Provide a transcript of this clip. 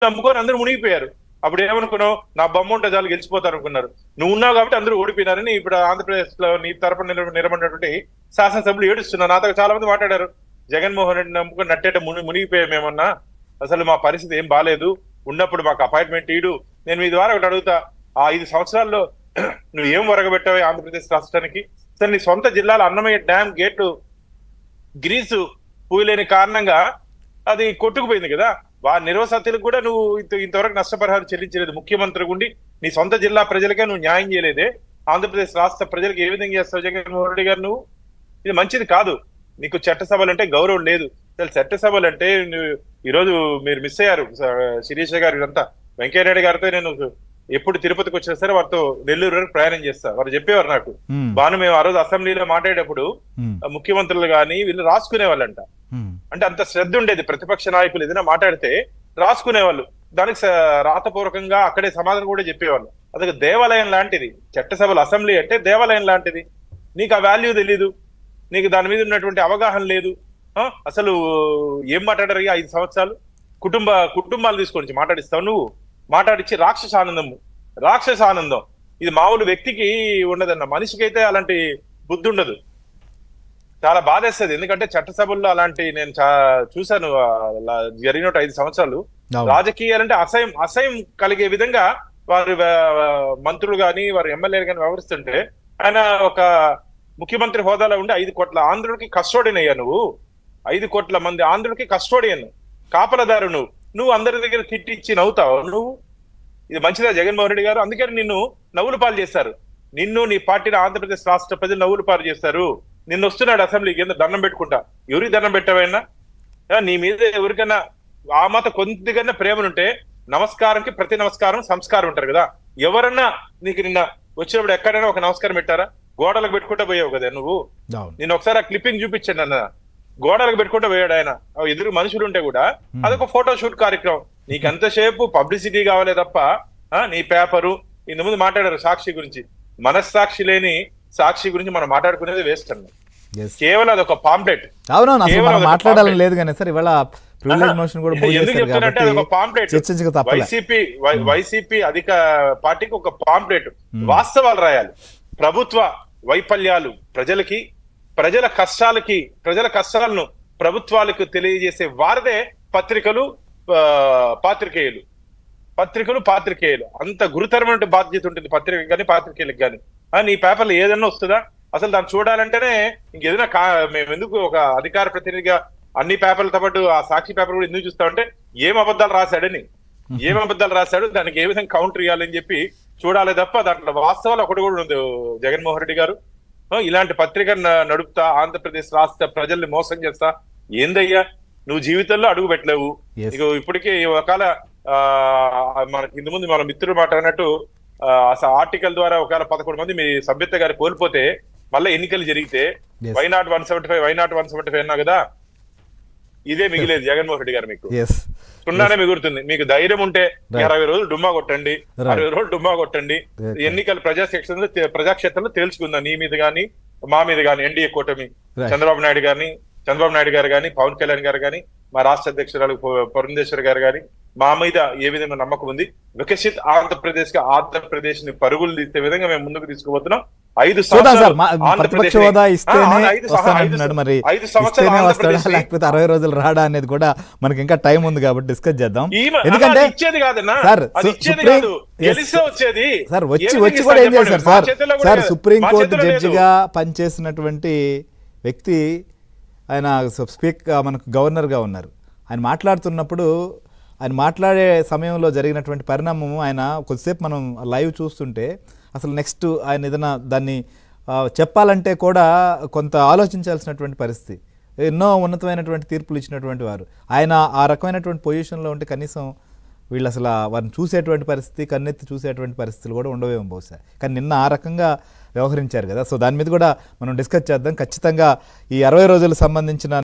నమ్ముకొని అందరూ మునిగిపోయారు. అప్పుడు ఏమనుకున్నావు, నా బొమ్మ ఉంటే చాలు గెలిచిపోతారు అనుకున్నారు. నువ్వు ఉన్నావు కాబట్టి అందరూ ఓడిపోయినారని ఇప్పుడు ఆంధ్రప్రదేశ్ లో నీ తరపున నిలబడినటువంటి శాసనసభ్యులు ఏడుస్తున్నారు. నాతో చాలా మంది మాట్లాడారు, జగన్మోహన్ రెడ్డి నమ్ముకొని నట్టేట మునిగిపోయాం మేమన్నా, అసలు మా పరిస్థితి ఏం బాలేదు, ఉన్నప్పుడు మాకు అపాయింట్మెంట్ ఈడు. నేను మీ ద్వారా ఒకటి అడుగుతా, ఆ 5 సంవత్సరాల్లో నువ్వు ఏం వరగబెట్టావే ఆంధ్రప్రదేశ్ రాష్ట్రానికి? సరే, నీ సొంత జిల్లాలో అన్నమయ్య డ్యామ్ గేటు గ్రీసు పూయలేని కారణంగా అది కొట్టుకుపోయింది కదా. నిర్వసతులకు కూడా నువ్వు ఇంతవరకు నష్టపరిహారం చెల్లించలేదు. ముఖ్యమంత్రి ఉండి నీ సొంత జిల్లా ప్రజలకే నువ్వు న్యాయం చేయలేదే. ఆంధ్రప్రదేశ్ రాష్ట్ర ప్రజలకు ఏ విధంగా చేస్తావు జగన్మోహన్ రెడ్డి గారు? నువ్వు ఇది మంచిది కాదు. నీకు చట్టసభలు అంటే గౌరవం లేదు. అసలు చట్టసభలు అంటే ఈరోజు మీరు మిస్ అయ్యారు. శిరీష గారు ఇదంతా వెంకయ్యనాయుడు గారితో నేను ఎప్పుడు తిరుపతికి వచ్చినా సరే వారితో నెల్లూరు వరకు ప్రయాణం చేస్తా. వారు చెప్పేవారు నాకు, మేము ఆ రోజు అసెంబ్లీలో మాట్లాడేటప్పుడు ముఖ్యమంత్రులు కానీ వీళ్ళు రాసుకునే వాళ్ళంట. అంటే అంత శ్రద్ధ ఉండేది. ప్రతిపక్ష నాయకులు ఏదైనా మాట్లాడితే రాసుకునేవాళ్ళు, దానికి రాతపూర్వకంగా అక్కడే సమాధానం కూడా చెప్పేవాళ్ళు. అదొక దేవాలయం లాంటిది. చట్టసభలు అసెంబ్లీ అంటే దేవాలయం లాంటిది. నీకు ఆ వాల్యూ తెలీదు, నీకు దాని మీద ఉన్నటువంటి అవగాహన లేదు. అసలు ఏం మాట్లాడారు? 5 సంవత్సరాలు కుటుంబాలు తీసుకొని మాట్లాడిస్తావు నువ్వు. మాట్లాడిచ్చి రాక్షస ఆనందం ఇది మామూలు వ్యక్తికి ఉండదన్న, మనిషికి అయితే అలాంటి బుద్ధి ఉండదు. చాలా బాధేస్తుంది. ఎందుకంటే చట్టసభల్లో అలాంటి నేను చూశాను జరిగిన 5 సంవత్సరాలు. రాజకీయాలంటే అసహ్యం కలిగే విధంగా వారి మంత్రులు గాని వారి ఎమ్మెల్యేలు గాని వ్యవహరిస్తుంటే, ఆయన ఒక ముఖ్యమంత్రి హోదాలో ఉండి 5 కోట్ల ఆంధ్రులకి కస్టోడియన్ అయ్యా నువ్వు. 5 కోట్ల మంది ఆంధ్రులకి కస్టోడియన్, కాపలదారు నువ్వు అందరి దగ్గర తిట్టిచ్చి నవ్వుతావు నువ్వు. ఇది మంచిదా జగన్మోహన్ రెడ్డి గారు? అందుకని నిన్ను నవ్వులు పాలు చేస్తారు. నిన్ను నీ పార్టీని ఆంధ్రప్రదేశ్ రాష్ట్ర ప్రజలు నవ్వులు పాలు చేస్తారు. నిన్ను వస్తున్నాడు అసెంబ్లీకి దండం పెట్టుకుంటా. ఎవరికి దండం పెట్టావైనా? నీ మీద ఎవరికైనా ఆ మాత్రం కొద్దిగా ప్రేమనుంటే నమస్కారంకి ప్రతి నమస్కారం సంస్కారం ఉంటారు కదా. ఎవరన్నా నీకు నిన్న వచ్చినప్పుడు ఎక్కడైనా ఒక నమస్కారం పెట్టారా? గోడలకు పెట్టుకుంటూ పోయావు కదా నువ్వు. నేను ఒకసారి ఆ క్లిప్పింగ్ చూపించాను అన్న, గోడలకు పెట్టుకుంటూ పోయాడు ఆయన. ఎదురు మనుషులు ఉంటే కూడా అదొక ఫోటో షూట్ కార్యక్రమం. నీకు ఎంతసేపు పబ్లిసిటీ కావాలే తప్ప నీ పేపరు. ఇంత ముందు మాట్లాడారు సాక్షి గురించి. మనస్సాక్షి లేని సాక్షి గురించి మనం మాట్లాడుకునేది వేస్ట్ అన్న. కేవలం అదొక పాంప్లెట్. మాట్లాడాలని లేదు కానీ సార్ ఇవాళ ఎందుకు చెప్తానంటే అదొక పాంప్లెట్. వైసీపీ అధిక పార్టీకి ఒక పాంప్లెట్. వాస్తవాలు రాయాలి. ప్రభుత్వ వైఫల్యాలు ప్రజలకి, ప్రజల కష్టాలను ప్రభుత్వాలకు తెలియజేసే వారిదే పత్రికలు, పాత్రికేయులు. అంత గురుతరమైన బాధ్యత ఉంటుంది పత్రిక కానీ పాత్రికేయులకు కానీ. నీ పేపర్లు ఏదన్నా వస్తుందా? అసలు దాన్ని చూడాలంటేనే ఇంకేదైనా మేము ఎందుకు ఒక అధికార ప్రతినిధిగా అన్ని పేపర్లతో పాటు ఆ సాక్షి పేపర్ కూడా ఎందుకు చూస్తామంటే ఏం అబద్ధాలు రాశాడు, దానికి ఏ విధంగా కౌంటర్ ఇవ్వాలని చెప్పి చూడాలి తప్ప దాంట్లో వాస్తవాలు ఒకటి కూడా ఉంది. జగన్మోహన్ రెడ్డి గారు ఇలాంటి పత్రిక నడుపుతా ఆంధ్రప్రదేశ్ రాష్ట్ర ప్రజల్ని మోసం చేస్తా ఏందయ్యా? నువ్వు జీవితంలో అడుగు పెట్టలేవు. ఇక ఇప్పటికే ఒకవేళ మనకి ఇంత ముందు మన మిత్రులు మాట్లాడినట్టు ఆర్టికల్ ద్వారా ఒకవేళ 11 మంది మీ సభ్యత గారు కోల్పోతే మళ్ళీ ఎన్నికలు జరిగితే వై నాట్ 175 అన్నా కదా, ఇదే మిగిలేదు జగన్మోహన్ రెడ్డి గారు. మీకు సున్నానే మిగులుతుంది. మీకు ధైర్యం ఉంటే 60 రోజులు డుమ్మా కొట్టండి, 60 రోజులు డుమ్మా కొట్టండి. ఎన్నికలు ప్రజాక్షేత్రంలో తేల్చుకుందాం. నీ మీద గాని మా మీద గాని ఎన్డీఏ కూటమి, చంద్రబాబు నాయుడు గారు గాని పవన్ కళ్యాణ్ గారు గాని మా రాష్ట్ర అధ్యక్షురాలు పురంధేశ్వరి గారు గాని మా మీద ఏ విధంగా నమ్మకం ఉంది. వికసిత్ ఆంధ్రప్రదేశ్ ని పరుగులు తీసే విధంగా మేము ముందుకు తీసుకుపోతున్నాం. 5 సంవత్సరాలు లేకపోతే 60 రోజులు రాడా అనేది కూడా మనకి ఇంకా టైం ఉంది కాబట్టి డిస్కస్ చేద్దాం. ఎందుకంటే ఇచ్చేది కాదన్నా, సార్ వచ్చి కూడా ఏం చేశారు సార్ సుప్రీంకోర్టు జడ్జిగా పనిచేసినటువంటి వ్యక్తి ఆయన మనకు గవర్నర్గా ఉన్నారు. ఆయన మాట్లాడుతున్నప్పుడు ఆయన మాట్లాడే సమయంలో జరిగినటువంటి పరిణామము ఆయన కొద్దిసేపు మనం లైవ్ చూస్తుంటే అసలు నెక్స్ట్ ఆయన ఏదైనా దాన్ని చెప్పాలంటే కూడా కొంత ఆలోచించాల్సినటువంటి పరిస్థితి. ఎన్నో ఉన్నతమైనటువంటి తీర్పులు ఇచ్చినటువంటి వారు ఆయన ఆ రకమైనటువంటి పొజిషన్లో ఉంటే కనీసం వీళ్ళు అసలు వారిని చూసేటువంటి పరిస్థితి, కన్నెత్తి చూసేటువంటి పరిస్థితులు కూడా ఉండవేమో బహుశా. కానీ నిన్న ఆ రకంగా వ్యవహరించారు కదా. సో దాని మీద కూడా మనం డిస్కస్ చేద్దాం ఖచ్చితంగా. ఈ 60 రోజులకు సంబంధించిన